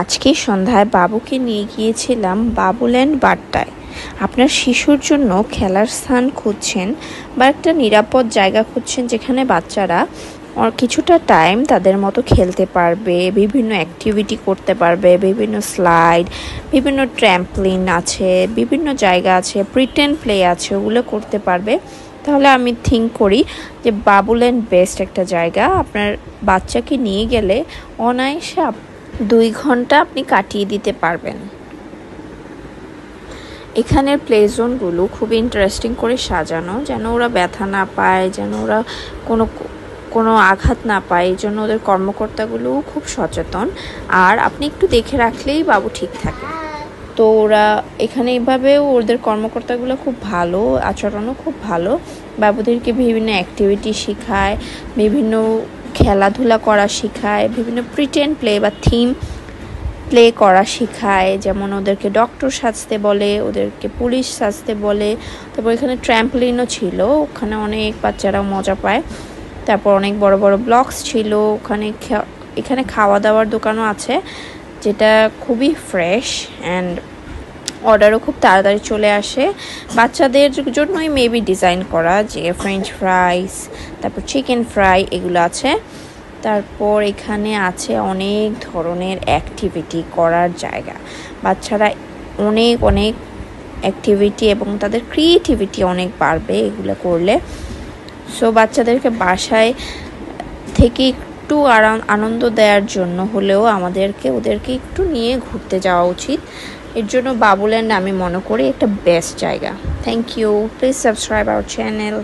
আজকে সন্ধ্যায় বাবুকে নিয়ে গিয়েছিলাম বাবুল্যান্ড বাড্ডায়। আপনার শিশুর জন্য খেলার স্থান খুঁজছেন বা একটা নিরাপদ জায়গা খুঁজছেন যেখানে বাচ্চারা কিছুটা টাইম তাদের মতো খেলতে পারবে, বিভিন্ন অ্যাক্টিভিটি করতে পারবে, বিভিন্ন স্লাইড, বিভিন্ন ট্র্যাম্পলিন আছে, বিভিন্ন জায়গা আছে, প্রিটেন্ড প্লে আছে, ওগুলো করতে পারবে। তাহলে আমি থিঙ্ক করি যে বাবুল্যান্ড বেস্ট একটা জায়গা। আপনার বাচ্চাকে নিয়ে গেলে অনায়াসে 2 ঘন্টা আপনি কাটিয়ে দিতে পারবেন। এখানের প্লে জোনগুলো খুব ইন্টারেস্টিং করে সাজানো, যেন ওরা ব্যথা না পায়, যেন ওরা কোনো আঘাত না পায়। এই জন্য ওদের কর্মকর্তাগুলোও খুব সচেতন, আর আপনি একটু দেখে রাখলেই বাবু ঠিক থাকে। তো ওরা এখানে এইভাবেও ওদের কর্মকর্তাগুলো খুব ভালো, আচরণও খুব ভালো। বাবুদেরকে বিভিন্ন অ্যাক্টিভিটি শেখায়, বিভিন্ন খেলাধুলা করা শেখায়, বিভিন্ন প্রিটেন্ড প্লে বা থিম প্লে করা শেখায়। যেমন ওদেরকে ডক্টর সাজতে বলে, ওদেরকে পুলিশ সাজতে বলে। তারপর এখানে ট্র্যাম্পলিনও ছিল, ওখানে অনেক বাচ্চারা মজা পায়। তারপর অনেক বড় বড় ব্লকস ছিল এখানে খাওয়া দাওয়ার দোকানও আছে, যেটা খুবই ফ্রেশ অ্যান্ড অর্ডারও খুব তাড়াতাড়ি চলে আসে। বাচ্চাদের জন্যই মেবি ডিজাইন করা, যে ফ্রেঞ্চ ফ্রাইস, তারপর চিকেন ফ্রাই এগুলো আছে। তারপর এখানে আছে অনেক ধরনের অ্যাক্টিভিটি করার জায়গা। বাচ্চারা অনেক অনেক অ্যাক্টিভিটি এবং তাদের ক্রিয়েটিভিটি অনেক বাড়বে এগুলো করলে। সো বাচ্চাদেরকে বাসায় থেকে একটু আনন্দ দেওয়ার জন্য হলেও ওদেরকে একটু নিয়ে ঘুরতে যাওয়া উচিত। এর জন্য বাবুল্যান্ড আমি মনে করি একটা বেস্ট জায়গা। Thank you, please subscribe our channel.